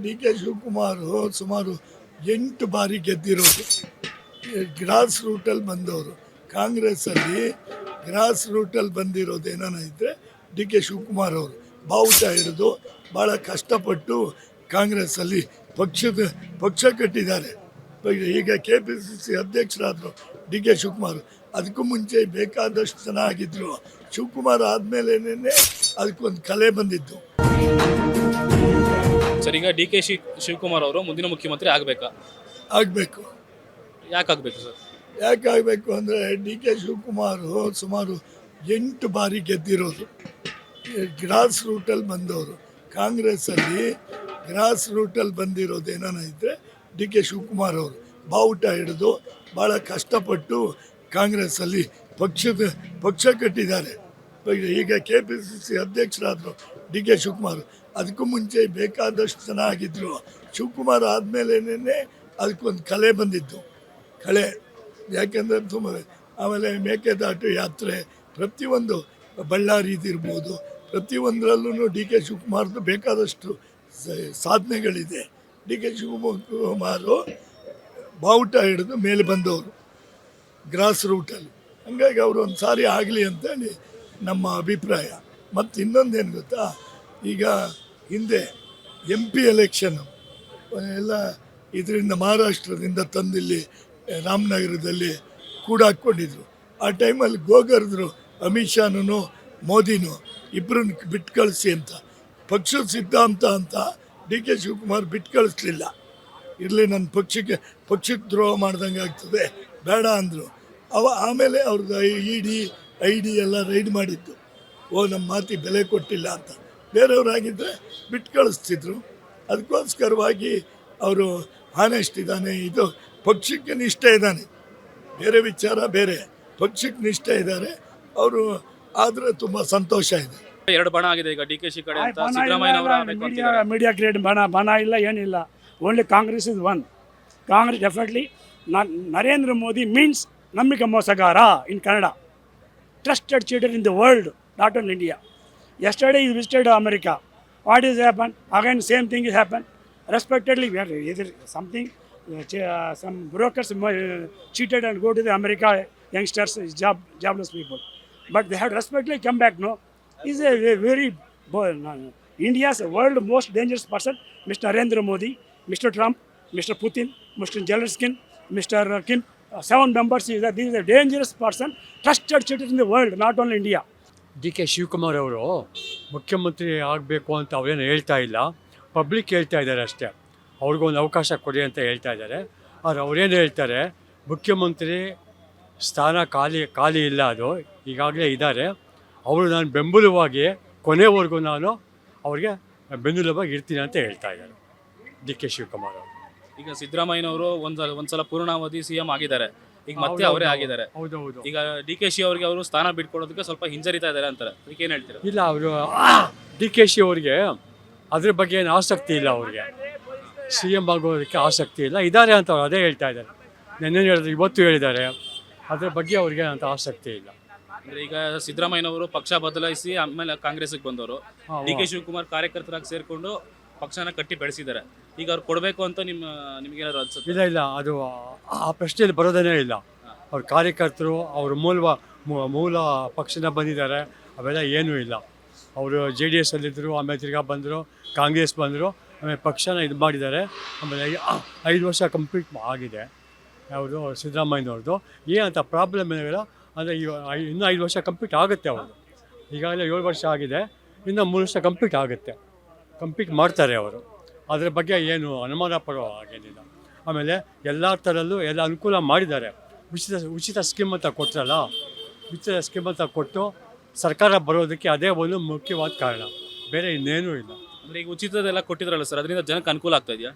D K Shivakumar ಸುಮಾರು 8 ಬಾರಿ ಗೆದ್ದಿರೋದು. Gross ರೂಟಲ್ಲಿ ಬಂದವರು. ಕಾಂಗ್ರೆಸ್ಸಲ್ಲಿ ಗ್ರಾಸ್ ರೂಟಲ್ಲಿ ಬಂದಿರೋದು ಏನಾನ ಇದ್ದರೆ ಡಿ ಕೆ ಶಿವಕುಮಾರ್ ಅವರು ಬಾವುಟ ಹಿಡಿದು ಭಾಳ ಕಷ್ಟಪಟ್ಟು ಕಾಂಗ್ರೆಸ್ಸಲ್ಲಿ ಪಕ್ಷ ಕಟ್ಟಿದ್ದಾರೆ. ಈಗ KPCC ಅಧ್ಯಕ್ಷರಾದರು ಡಿ ಕೆ ಶಿವಕುಮಾರ್. ಅದಕ್ಕೂ ಮುಂಚೆ ಬೇಕಾದಷ್ಟು ಜನ ಆಗಿದ್ದರು. ಶಿವಕುಮಾರ್ ಆದಮೇಲೆನೇ ಅದಕ್ಕೊಂದು ಕಲೆ ಬಂದಿದ್ದು. ಸರ್, ಈಗ ಡಿ ಕೆ ಶಿವಕುಮಾರ್ ಅವರು ಮುಂದಿನ ಮುಖ್ಯಮಂತ್ರಿ ಆಗಬೇಕಾ? ಆಗಬೇಕು. ಯಾಕೆ ಆಗಬೇಕು ಸರ್? ಯಾಕೆ ಆಗಬೇಕು ಅಂದರೆ ಡಿ ಕೆ ಶಿವಕುಮಾರ್ ಸುಮಾರು 8 ಬಾರಿ ಗೆದ್ದಿರೋದು. ಗ್ರಾಸ್ ರೂಟಲ್ಲಿ ಬಂದವರು. ಕಾಂಗ್ರೆಸ್ಸಲ್ಲಿ ಗ್ರಾಸ್ ರೂಟಲ್ಲಿ ಬಂದಿರೋದು ಏನಾನ ಇದ್ದರೆ ಡಿ ಕೆ ಶಿವಕುಮಾರ್ ಅವರು ಬಾವುಟ ಹಿಡಿದು ಭಾಳ ಕಷ್ಟಪಟ್ಟು ಕಾಂಗ್ರೆಸ್ಸಲ್ಲಿ ಪಕ್ಷ ಕಟ್ಟಿದ್ದಾರೆ. ಈಗ KPCC ಅಧ್ಯಕ್ಷರಾದರು ಡಿ ಕೆ ಶಿವಕುಮಾರ್. ಅದಕ್ಕೂ ಮುಂಚೆ ಬೇಕಾದಷ್ಟು ಜನ ಆಗಿದ್ದರು. ಶಿವಕುಮಾರ್ ಆದಮೇಲೆನೇ ಅದಕ್ಕೊಂದು ಕಲೆ ಬಂದಿದ್ದು. ಕಳೆ ಯಾಕೆಂದರೆ ತುಂಬ ಆಮೇಲೆ ಮೇಕೆದಾಟು ಯಾತ್ರೆ ಪ್ರತಿಯೊಂದು ಬಳ್ಳಾರಿದಿರ್ಬೋದು, ಪ್ರತಿಯೊಂದರಲ್ಲೂ ಡಿ ಕೆ ಶಿವಕುಮಾರ್ದು ಬೇಕಾದಷ್ಟು ಸಾಧನೆಗಳಿದೆ. ಡಿ ಕೆ ಶಿವಕುಮಾರು ಬಾವುಟ ಹಿಡಿದು ಮೇಲೆ ಬಂದವರು ಗ್ರಾಸ್ ರೂಟಲ್ಲಿ. ಹಂಗಾಗಿ ಅವರು ಒಂದು ಸಾರಿ ಆಗಲಿ ಅಂತೇಳಿ ನಮ್ಮ ಅಭಿಪ್ರಾಯ. ಮತ್ತು ಇನ್ನೊಂದೇನು ಗೊತ್ತಾ, ಈಗ ಹಿಂದೆ MP ಎಲೆಕ್ಷನ್ನು ಎಲ್ಲ ಇದರಿಂದ ಮಹಾರಾಷ್ಟ್ರದಿಂದ ತಂದಿಲ್ಲಿ ರಾಮನಗರದಲ್ಲಿ ಕೂಡ ಹಾಕ್ಕೊಂಡಿದ್ರು. ಆ ಟೈಮಲ್ಲಿ ಗೋಗರ್ದ್ರು ಅಮಿತ್ ಶಾನೂ ಮೋದಿನೂ ಇಬ್ಬರನ್ನ ಬಿಟ್ಟು ಕಳಿಸಿ ಅಂತ. ಪಕ್ಷದ ಸಿದ್ಧಾಂತ ಅಂತ ಡಿ ಕೆ ಶಿವಕುಮಾರ್ ಬಿಟ್ಟು ಕಳಿಸ್ಲಿಲ್ಲ. ಇರಲಿ, ನನ್ನ ಪಕ್ಷಕ್ಕೆ ದ್ರೋಹ ಮಾಡ್ದಂಗೆ ಆಗ್ತದೆ, ಬೇಡ ಅಂದರು. ಆಮೇಲೆ ಅವ್ರದ್ದು ID ಎಲ್ಲ ರೈಡ್ ಮಾಡಿದ್ದು. ನಮ್ಮ ಮಾತಿಗೆ ಬೆಲೆ ಕೊಟ್ಟಿಲ್ಲ ಅಂತ. ಬೇರೆಯವರಾಗಿದ್ದರೆ ಬಿಟ್ಟು ಕಳಿಸ್ತಿದ್ರು. ಅದಕ್ಕೋಸ್ಕರವಾಗಿ ಅವರು ಹಾನೆಸ್ಟ್ ಇದ್ದಾನೆ. ಇದು ಪಕ್ಷಕ್ಕೆ ನಿಷ್ಠೆ ಇದ್ದಾನೆ, ಬೇರೆ ವಿಚಾರ ಬೇರೆ. ಪಕ್ಷಕ್ಕೆ ನಿಷ್ಠೆ ಇದ್ದಾರೆ ಅವರು. ಆದರೆ ತುಂಬ ಸಂತೋಷ ಇದೆ. 2 ಬಣ ಆಗಿದೆ ಈಗ ಡಿ ಕೆ ಶಿ ಕಡೆ ಅಂತ ಸಿದ್ದರಾಮಯ್ಯ ಮೀಡಿಯಾ ಕ್ರಿಯೇಟ್ ಬಣ ಇಲ್ಲ, ಏನಿಲ್ಲ. Only Congress is one. Congress definitely. Narendra Modi means ನಂಬಿಕೆ ಮೋಸಗಾರ ಇನ್ Kannada. Trusted cheater in the world, not only India. Yesterday he visited America. What is happened? Again same thing is happened. Respectedly, we are either something, some brokers cheated and go to the America, youngsters, jobless people. But they have respectfully come back. No, he's a very India's world most dangerous person. Mr. Narendra Modi, Mr. Trump, Mr. Putin, Mr. Zelensky, Mr. Kim. 7 members is that this is a dangerous person, trusted cheater in the world, not only India. D K Shivakumar ಅವರು ಮುಖ್ಯಮಂತ್ರಿ ಆಗಬೇಕು ಅಂತ ಅವರೇನು ಹೇಳ್ತಾ ಇಲ್ಲ, public ಹೇಳ್ತಾ ಇದ್ದಾರೆ ಅಷ್ಟೇ. ಅವ್ರಿಗೊಂದು ಅವಕಾಶ ಕೊಡಿ ಅಂತ ಹೇಳ್ತಾ ಇದ್ದಾರೆ. ಆದರೆ ಅವರೇನು ಹೇಳ್ತಾರೆ, ಮುಖ್ಯಮಂತ್ರಿ ಸ್ಥಾನ ಖಾಲಿ ಇಲ್ಲ, ಅದು ಈಗಾಗಲೇ ಇದ್ದಾರೆ. ಅವರು ನಾನು ಬೆಂಬಲವಾಗಿ ಕೊನೆವರೆಗೂ ನಾನು ಅವ್ರಿಗೆ ಬೆನ್ನೆಲುಬಾಗಿ ಇರ್ತೀನಿ ಅಂತ ಹೇಳ್ತಾ ಇದ್ದಾರೆ ಡಿ ಕೆ ಶಿವಕುಮಾರ್ ಅವರು. ಈಗ ಸಿದ್ದರಾಮಯ್ಯನವರು ಒಂದ್ಸಲ ಪೂರ್ಣಾವಧಿ CM ಆಗಿದ್ದಾರೆ, ಈಗ ಮತ್ತೆ ಅವರೇ ಆಗಿದ್ದಾರೆ. ಹೌದೌದು. ಈಗ ಡಿ ಕೆ ಶಿ ಅವರಿಗೆ ಅವರು ಸ್ಥಾನ ಬಿಟ್ಕೊಡೋದಕ್ಕೆ ಸ್ವಲ್ಪ ಹಿಂಜರಿತಾ ಇದ್ದಾರೆ ಅಂತಾರೆ. ಅದಕ್ಕೆ ಏನು ಹೇಳ್ತೀರಾ? ಇಲ್ಲ, ಅವರು ಡಿ ಕೆ ಶಿ ಅವ್ರಿಗೆ ಅದ್ರ ಬಗ್ಗೆ ಏನು ಆಸಕ್ತಿ ಇಲ್ಲ. ಅವ್ರಿಗೆ CM ಆಗೋದಕ್ಕೆ ಆಸಕ್ತಿ ಇಲ್ಲ, ಇದ್ದಾರೆ ಅಂತ ಅವ್ರು ಅದೇ ಹೇಳ್ತಾ ಇದ್ದಾರೆ. ನೆನ್ನೆ ಹೇಳಿದ್ರು, ಇವತ್ತು ಹೇಳಿದ್ದಾರೆ. ಅದ್ರ ಬಗ್ಗೆ ಅವ್ರಿಗೆ ಅಂತ ಆಸಕ್ತಿ ಇಲ್ಲ. ಅಂದರೆ ಈಗ ಸಿದ್ದರಾಮಯ್ಯನವರು ಪಕ್ಷ ಬದಲಾಯಿಸಿ ಆಮೇಲೆ ಕಾಂಗ್ರೆಸ್ಗೆ ಬಂದವರು. ಡಿ ಕೆ ಶಿವಕುಮಾರ್ ಕಾರ್ಯಕರ್ತರಾಗಿ ಸೇರಿಕೊಂಡು ಪಕ್ಷನ ಕಟ್ಟಿ ಬೆಳೆಸಿದ್ದಾರೆ. ಈಗ ಅವ್ರು ಕೊಡಬೇಕು ಅಂತ ನಿಮಗೇನಾದ್ರು ಅನ್ಸುತ್ತೆ? ಇಲ್ಲ, ಅದು ಆ ಪ್ರಶ್ನೆಯಲ್ಲಿ ಬರೋದೇ ಇಲ್ಲ. ಅವ್ರ ಕಾರ್ಯಕರ್ತರು ಅವ್ರ ಮೂಲ ಪಕ್ಷನ ಬಂದಿದ್ದಾರೆ, ಅವೆಲ್ಲ ಏನೂ ಇಲ್ಲ. ಅವರು JDS ಅಲ್ಲಿದ್ದರು, ಆಮೇಲೆ ತಿರ್ಗಾ ಬಂದರು, ಕಾಂಗ್ರೆಸ್ ಬಂದರು, ಆಮೇಲೆ ಪಕ್ಷನ ಇದು ಮಾಡಿದ್ದಾರೆ. ಆಮೇಲೆ 5 ವರ್ಷ ಕಂಪ್ಲೀಟ್ ಆಗಿದೆ ಅವರು ಸಿದ್ದರಾಮಯ್ಯನವ್ರದ್ದು. ಏನಂತ ಪ್ರಾಬ್ಲಮ್ ಏನಿಲ್ಲ. ಅಂದರೆ ಇನ್ನೂ 5 ವರ್ಷ ಕಂಪ್ಲೀಟ್ ಆಗುತ್ತೆ. ಅವರು ಈಗಾಗಲೇ 7 ವರ್ಷ ಆಗಿದೆ, ಇನ್ನೂ 3 ವರ್ಷ ಕಂಪ್ಲೀಟ್ ಮಾಡ್ತಾರೆ ಅವರು. ಅದರ ಬಗ್ಗೆ ಏನು ಅನುಮಾನ ಪಡೋ ಹಾಗೇನಿಲ್ಲ. ಆಮೇಲೆ ಎಲ್ಲ ಥರಲ್ಲೂ ಎಲ್ಲ ಅನುಕೂಲ ಮಾಡಿದ್ದಾರೆ. ಉಚಿತ ಸ್ಕೀಮ್ ಅಂತ ಕೊಟ್ಟರಲ್ಲ, ಉಚಿತ ಸ್ಕೀಮ್ ಅಂತ ಕೊಟ್ಟು ಸರ್ಕಾರ ಬರೋದಕ್ಕೆ ಅದೇ ಒಂದು ಮುಖ್ಯವಾದ ಕಾರಣ, ಬೇರೆ ಇನ್ನೇನೂ ಇಲ್ಲ. ಅಂದರೆ ಈಗ ಉಚಿತದೆಲ್ಲ ಕೊಟ್ಟಿದ್ರಲ್ಲ ಸರ್, ಅದರಿಂದ ಜನಕ್ಕೆ ಅನುಕೂಲ ಆಗ್ತಾ ಇದೆಯಾ?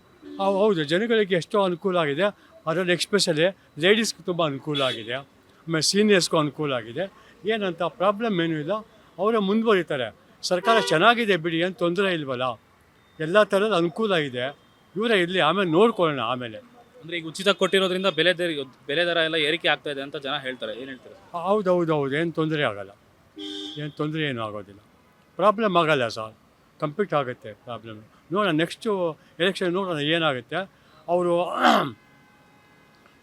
ಹೌದು, ಜನಗಳಿಗೆ ಎಷ್ಟೋ ಅನುಕೂಲ ಆಗಿದೆ. ಅದರಲ್ಲಿ ಎಕ್ಸ್ಪೆಷಲಿ ಲೇಡೀಸ್ಗೆ ತುಂಬ ಅನುಕೂಲ ಆಗಿದೆ, ಆಮೇಲೆ ಸೀನಿಯರ್ಸ್ಗೂ ಅನುಕೂಲ ಆಗಿದೆ. ಏನಂತ ಪ್ರಾಬ್ಲಮ್ ಏನೂ ಇಲ್ಲ. ಅವರೇ ಮುಂದುವರಿತಾರೆ. ಸರ್ಕಾರ ಚೆನ್ನಾಗಿದೆ ಬಿಡಿ, ಏನು ತೊಂದರೆ ಇಲ್ವಲ್ಲ. ಎಲ್ಲ ಥರದ ಅನುಕೂಲ ಇದೆ. ಇವರೇ ಇರಲಿ, ಆಮೇಲೆ ನೋಡ್ಕೊಳ್ಳೋಣ ಆಮೇಲೆ. ಅಂದರೆ ಈಗ ಉಚಿತ ಕೊಟ್ಟಿರೋದ್ರಿಂದ ಬೆಲೆ ದರ ಎಲ್ಲ ಏರಿಕೆ ಆಗ್ತಾ ಇದೆ ಅಂತ ಜನ ಹೇಳ್ತಾರೆ. ಏನು ಹೇಳ್ತಾರೆ? ಹೌದು, ಏನು ತೊಂದರೆ ಆಗಲ್ಲ. ಏನು ಆಗೋದಿಲ್ಲ. ಪ್ರಾಬ್ಲಮ್ ಆಗಲ್ಲ ಸರ್, ಕಂಪ್ಲೀಟ್ ಆಗುತ್ತೆ ಪ್ರಾಬ್ಲಮ್. ನೋಡೋಣ ನೆಕ್ಸ್ಟು ಎಲೆಕ್ಷನ್ ನೋಡೋಣ ಏನಾಗುತ್ತೆ. ಅವರು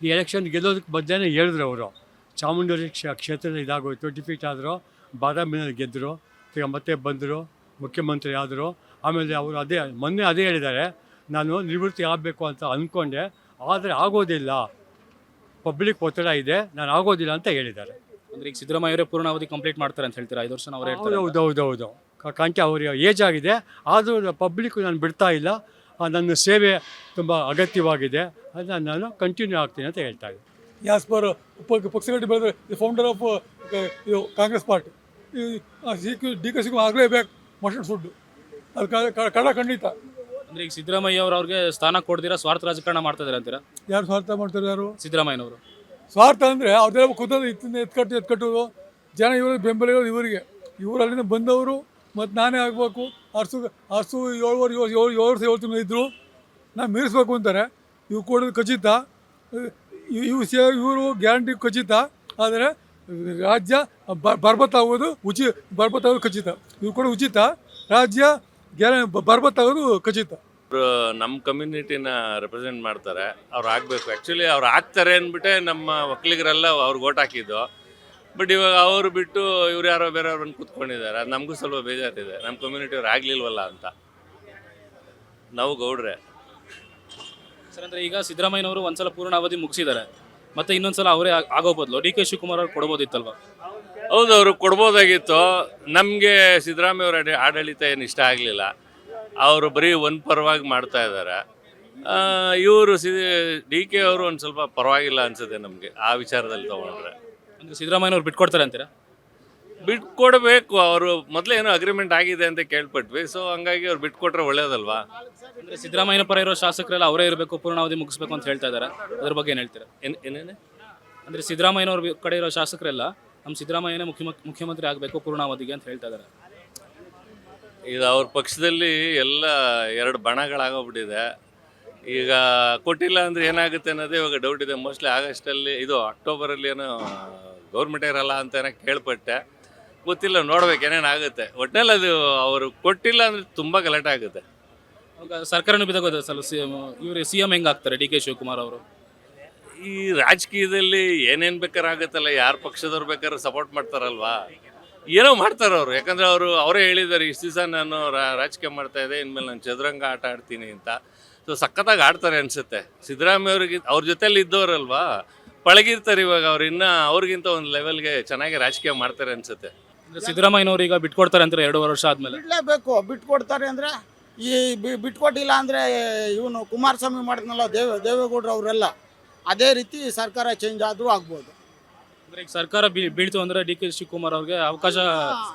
ಈ ಎಲೆಕ್ಷನ್ ಗೆಲ್ಲೋದಕ್ಕೆ ಬದಲೇ ಹೇಳಿದ್ರು ಅವರು ಚಾಮುಂಡೇಶ್ವರಿ ಕ್ಷೇತ್ರದ ಇದಾಗೋಯ್ತು, ಡಿಫೀಟ್ ಆದರು, ಬಾದಾಮಿನಲ್ಲಿ ಗೆದ್ದರು, ಈಗ ಮತ್ತೆ ಬಂದರು, ಮುಖ್ಯಮಂತ್ರಿ ಆದರು. ಆಮೇಲೆ ಅವರು ಮೊನ್ನೆ ಅದೇ ಹೇಳಿದ್ದಾರೆ, ನಾನು ನಿವೃತ್ತಿ ಆಗಬೇಕು ಅಂತ ಅಂದ್ಕೊಂಡೆ, ಆದರೆ ಆಗೋದಿಲ್ಲ, ಪಬ್ಲಿಕ್ ಒತ್ತಡ ಇದೆ, ನಾನು ಆಗೋದಿಲ್ಲ ಅಂತ ಹೇಳಿದ್ದಾರೆ. ಅಂದ್ರೆ ಈಗ ಸಿದ್ದರಾಮಯ್ಯ ಅವರೇ ಪೂರ್ಣಾವಧಿ ಕಂಪ್ಲೀಟ್ ಮಾಡ್ತಾರೆ ಅಂತ ಹೇಳ್ತೀರಾ? 5 ವರ್ಷ ಅವರೇ ಹೇಳ್ತಾರೆ. ಹೌದು ಕಂಟೆ ಅವ್ರಿಗೆ ಏಜ್ ಆಗಿದೆ, ಆದರೂ ಪಬ್ಲಿಕ್ ನಾನು ಬಿಡ್ತಾ ಇಲ್ಲ, ನನ್ನ ಸೇವೆ ತುಂಬ ಅಗತ್ಯವಾಗಿದೆ, ಅದನ್ನು ನಾನು ಕಂಟಿನ್ಯೂ ಆಗ್ತೀನಿ ಅಂತ ಹೇಳ್ತಾ ಇದ್ದೆ. As per Paksareddy brother, the founder of Congress party, DK Shivakumar ಆಗಲೇಬೇಕು, ಮಸ್ಟ್ ಶುಡ್, ಅದು ಕಡ ಖಂಡಿತ. ಅಂದ್ರೆ ಈಗ ಸಿದ್ದರಾಮಯ್ಯ ಅವ್ರಿಗೆ ಸ್ಥಾನ ಕೊಡ್ದಿರಾ ಸ್ವಾರ್ಥ ರಾಜಕಾರಣ ಮಾಡ್ತಾ ಇದಾರೆ ಅಂತೀರಾ? ಯಾರು ಸ್ವಾರ್ಥ ಮಾಡ್ತಾರೆ? ಯಾರು ಸಿದ್ದರಾಮಯ್ಯನವರು ಸ್ವಾರ್ಥ ಅಂದರೆ ಅವ್ರದ್ದೆಲ್ಲ ಕೂತಂದ್ರೆ ಎತ್ಕಟ್ಟೋದು, ಜನ ಇವ್ರಿಗೆ ಬೆಂಬಲ ಇರೋದು ಇವರಿಗೆ, ಇವರು ಅಲ್ಲಿಂದ ಬಂದವರು, ಮತ್ತು ನಾನೇ ಆಗಬೇಕು, ಅರ್ಸು 7 ತಿಂಗಳು ಇದ್ದರು, ನಾನು ಮೀರಿಸ್ಬೇಕು ಅಂತಾರೆ. ಇವು ಕೊಡೋದು ಖಚಿತ, ಇವರು ಗ್ಯಾರಂಟಿ ಖಚಿತ, ಆದರೆ ರಾಜ್ಯ ಬರ್ಬತ್ತಾಗೋದು ಖಚಿತ. ಇವ್ರು ಕೂಡ ಉಚಿತ, ರಾಜ್ಯ ಬರ್ಬತ್ತಾಗೋದು ಖಚಿತ. ನಮ್ಮ ಕಮ್ಯುನಿಟಿನ ರೆಪ್ರೆಸೆಂಟ್ ಮಾಡ್ತಾರೆ, ಅವ್ರು ಆಗಬೇಕು. ಆ್ಯಕ್ಚುಲಿ ಅವ್ರು ಆಗ್ತಾರೆ ಅಂದ್ಬಿಟ್ಟೆ ನಮ್ಮ ಒಕ್ಕಲಿಗರೆಲ್ಲ ಅವ್ರಿಗೆ ಓಟ್ ಹಾಕಿದ್ದು. ಬಟ್ ಇವಾಗ ಅವರು ಬಿಟ್ಟು ಇವ್ರು ಯಾರೋ ಬೇರೆಯವ್ರು ಬಂದು ಕೂತ್ಕೊಂಡಿದ್ದಾರೆ, ಅದು ನಮಗೂ ಸ್ವಲ್ಪ ಬೇಜಾರಿದೆ, ನಮ್ಮ ಕಮ್ಯುನಿಟಿಯವ್ರು ಆಗಲಿಲ್ವಲ್ಲ ಅಂತ. ನಾವು ಗೌಡ್ರೆ ಸರ್. ಅಂದರೆ ಈಗ ಸಿದ್ದರಾಮಯ್ಯನವರು ಒಂದ್ಸಲ ಪೂರ್ಣಾವಧಿ ಮುಗಿಸಿದ್ದಾರೆ, ಮತ್ತೆ ಇನ್ನೊಂದ್ಸಲ ಅವರೇ ಆಗೋ ಬದಲು DK ಶಿವಕುಮಾರ್ ಅವ್ರು ಕೊಡ್ಬೋದಿತ್ತಲ್ವ? ಹೌದು, ಅವರು ಕೊಡ್ಬೋದಾಗಿತ್ತು. ನಮಗೆ ಸಿದ್ದರಾಮಯ್ಯ ಅವರ ಆಡಳಿತ ಏನು ಇಷ್ಟ ಆಗಲಿಲ್ಲ, ಅವರು ಬರೀ ಒಂದು ಪರವಾಗಿ ಮಾಡ್ತಾ ಇದ್ದಾರೆ. ಇವರು DK ಅವರು ಒಂದು ಸ್ವಲ್ಪ ಪರವಾಗಿಲ್ಲ ಅನ್ಸುತ್ತೆ ನಮಗೆ ಆ ವಿಚಾರದಲ್ಲಿ ತೊಗೊಂಡ್ರೆ. ಅಂದರೆ ಸಿದ್ದರಾಮಯ್ಯನವ್ರು ಬಿಟ್ಕೊಡ್ತಾರೆ ಅಂತೀರಾ? ಬಿಟ್ಕೊಡ್ಬೇಕು, ಅವರು ಮೊದಲೇ ಏನೋ ಅಗ್ರಿಮೆಂಟ್ ಆಗಿದೆ ಅಂತ ಕೇಳ್ಪಟ್ವಿ, ಸೊ ಹಂಗಾಗಿ ಅವ್ರು ಬಿಟ್ಕೊಟ್ರೆ ಒಳ್ಳೇದಲ್ವಾ. ಅಂದರೆ ಸಿದ್ದರಾಮಯ್ಯನ ಪರ ಇರೋ ಶಾಸಕರೆಲ್ಲ ಅವರೇ ಇರಬೇಕು, ಪೂರ್ಣಾವಧಿ ಮುಗಿಸ್ಬೇಕು ಅಂತ ಹೇಳ್ತಾ ಇದ್ದಾರೆ, ಅದ್ರ ಬಗ್ಗೆ ಏನು ಹೇಳ್ತೀರಾ? ಏನೇನೆ ಅಂದರೆ ಸಿದ್ದರಾಮಯ್ಯನವ್ರ ಕಡೆ ಇರೋ ಶಾಸಕರೆಲ್ಲ ನಮ್ಮ ಸಿದ್ದರಾಮಯ್ಯನೇ ಮುಖ್ಯಮಂತ್ರಿ ಆಗಬೇಕು ಪೂರ್ಣಾವಧಿಗೆ ಅಂತ ಹೇಳ್ತಾ ಇದ್ದಾರೆ. ಈಗ ಅವ್ರ ಪಕ್ಷದಲ್ಲಿ ಎಲ್ಲ 2 ಬಣಗಳಾಗೋಗ್ಬಿಟ್ಟಿದೆ. ಈಗ ಕೊಟ್ಟಿಲ್ಲ ಅಂದರೆ ಏನಾಗುತ್ತೆ ಅನ್ನೋದೇ ಇವಾಗ ಡೌಟ್ ಇದೆ. ಮೋಸ್ಟ್ಲಿ ಆಗಸ್ಟಲ್ಲಿ ಅಕ್ಟೋಬರಲ್ಲಿ ಏನೋ ಗೌರ್ಮೆಂಟ್ ಇರಲ್ಲ ಅಂತ ಏನೋ ಕೇಳ್ಪಟ್ಟೆ, ಗೊತ್ತಿಲ್ಲ, ನೋಡ್ಬೇಕು ಏನೇನಾಗುತ್ತೆ. ಒಟ್ಟಿನಲ್ಲಿ ಅದು ಅವರು ಕೊಟ್ಟಿಲ್ಲ ಅಂದರೆ ತುಂಬ ಗಲಾಟೆ ಆಗುತ್ತೆ. ಅವಾಗ ಸರ್ಕಾರನೂ ಬಿದ್ದೋಗೋದು ಸಲ. ಇವರು CM ಹೆಂಗೆ ಆಗ್ತಾರೆ DK ಶಿವಕುಮಾರ್ ಅವರು? ಈ ರಾಜಕೀಯದಲ್ಲಿ ಏನೇನು ಬೇಕಾದ್ರೆ ಆಗುತ್ತಲ್ಲ, ಯಾರು ಪಕ್ಷದವ್ರು ಬೇಕಾದ್ರೂ ಸಪೋರ್ಟ್ ಮಾಡ್ತಾರಲ್ವಾ, ಏನೋ ಮಾಡ್ತಾರೆ ಅವರು. ಯಾಕಂದರೆ ಅವರೇ ಹೇಳಿದ್ದಾರೆ, ಇಷ್ಟು ದಿವಸ ನಾನು ರಾಜಕೀಯ ಮಾಡ್ತಾ ಇದ್ದೆ, ಇನ್ಮೇಲೆ ನಾನು ಚದುರಂಗ ಆಟ ಆಡ್ತೀನಿ ಅಂತ. ಸೊ ಸಖತ್ತಾಗಿ ಆಡ್ತಾರೆ ಅನಿಸುತ್ತೆ. ಸಿದ್ದರಾಮಯ್ಯ ಅವ್ರ ಜೊತೆಲಿ ಇದ್ದವರಲ್ವಾ, ಪಳಗಿರ್ತಾರೆ. ಇವಾಗ ಅವ್ರು ಇನ್ನೂ ಅವ್ರಿಗಿಂತ ಒಂದು ಲೆವೆಲ್ಗೆ ಚೆನ್ನಾಗಿ ರಾಜಕೀಯ ಮಾಡ್ತಾರೆ ಅನಿಸುತ್ತೆ. ಸಿದ್ದರಾಮಯ್ಯನವ್ರು ಈಗ ಬಿಟ್ಕೊಡ್ತಾರೆ ಅಂತಾರೆ 2 ವರ್ಷ ಆದಮೇಲೆ? ಬಿಡಲೇಬೇಕು. ಬಿಟ್ಕೊಡ್ತಾರೆ ಅಂದರೆ ಈ ಬಿಟ್ಕೊಟ್ಟಿಲ್ಲ ಅಂದರೆ ಇವನು ಕುಮಾರಸ್ವಾಮಿ ಮಾಡಿದ್ನಲ್ಲ ದೇವೇಗೌಡರು ಅವರೆಲ್ಲ, ಅದೇ ರೀತಿ ಸರ್ಕಾರ ಚೇಂಜ್ ಆದರೂ ಆಗ್ಬೋದು. ಅಂದರೆ ಈಗ ಸರ್ಕಾರ ಬೀಳ್ತು ಅಂದರೆ DK ಶಿವಕುಮಾರ್ ಅವ್ರಿಗೆ ಅವಕಾಶ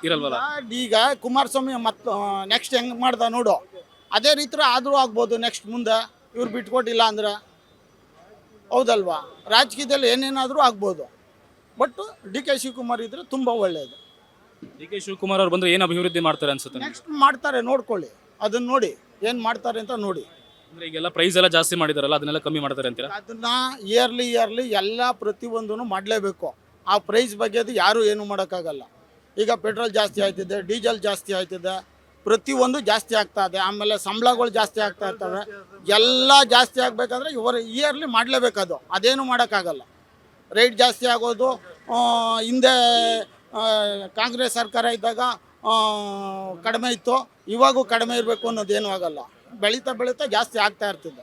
ಇರಲ್ವಲ್ಲ? ಈಗ ಕುಮಾರಸ್ವಾಮಿ ಮತ್ತು ನೆಕ್ಸ್ಟ್ ಹೆಂಗೆ ಮಾಡ್ದ ನೋಡು, ಅದೇ ರೀತಿ ಆದರೂ ಆಗ್ಬೋದು ನೆಕ್ಸ್ಟ್ ಮುಂದೆ, ಇವ್ರು ಬಿಟ್ಕೊಟ್ಟಿಲ್ಲ ಅಂದರೆ. ಹೌದಲ್ವಾ? ರಾಜಕೀಯದಲ್ಲಿ ಏನೇನಾದರೂ ಆಗ್ಬೋದು, ಬಟ್ DK ಶಿವಕುಮಾರ್ ಇದ್ದರೆ ತುಂಬ ಒಳ್ಳೆಯದು. DK ಶಿವಕುಮಾರ್ ಅವ್ರು ಬಂದರೆ ಏನು ಅಭಿವೃದ್ಧಿ ಮಾಡ್ತಾರೆ ಅನ್ಸುತ್ತೆ? ನೆಕ್ಸ್ಟ್ ಮಾಡ್ತಾರೆ, ನೋಡ್ಕೊಳ್ಳಿ, ಅದನ್ನು ನೋಡಿ ಏನು ಮಾಡ್ತಾರೆ ಅಂತ ನೋಡಿ. ಅಂದರೆ ಈಗೆಲ್ಲ ಪ್ರೈಸ್ ಎಲ್ಲ ಜಾಸ್ತಿ ಮಾಡಿದಾರಲ್ಲ, ಅದನ್ನೆಲ್ಲ ಕಮ್ಮಿ ಮಾಡ್ತಾರೆ ಅಂತೀರಾ? ಅದನ್ನು ಇಯರ್ಲಿ ಎಲ್ಲ ಪ್ರತಿಯೊಂದೂ ಮಾಡಲೇಬೇಕು. ಆ ಪ್ರೈಸ್ ಬಗ್ಗೆ ಅದು ಯಾರೂ ಏನೂ ಮಾಡೋಕ್ಕಾಗಲ್ಲ. ಈಗ ಪೆಟ್ರೋಲ್ ಜಾಸ್ತಿ ಆಯ್ತಿದೆ, ಡೀಸೆಲ್ ಜಾಸ್ತಿ ಆಯ್ತಿದೆ, ಪ್ರತಿಯೊಂದು ಜಾಸ್ತಿ ಆಗ್ತಾ ಇದೆ. ಆಮೇಲೆ ಸಂಬಳಗಳು ಜಾಸ್ತಿ ಆಗ್ತಾ ಇರ್ತವೆ. ಎಲ್ಲ ಜಾಸ್ತಿ ಆಗಬೇಕಾದ್ರೆ ಇಯರ್ಲಿ ಮಾಡಲೇಬೇಕದು, ಅದೇನು ಮಾಡೋಕ್ಕಾಗಲ್ಲ. ರೇಟ್ ಜಾಸ್ತಿ ಆಗೋದು ಹಿಂದೆ ಕಾಂಗ್ರೆಸ್ ಸರ್ಕಾರ ಇದ್ದಾಗ ಕಡಿಮೆ ಇತ್ತು, ಇವಾಗೂ ಕಡಿಮೆ ಇರಬೇಕು ಅನ್ನೋದೇನೂ ಆಗಲ್ಲ. ಬೆಳೀತಾ ಜಾಸ್ತಿ ಆಗ್ತಾ ಇರ್ತಿದೆ.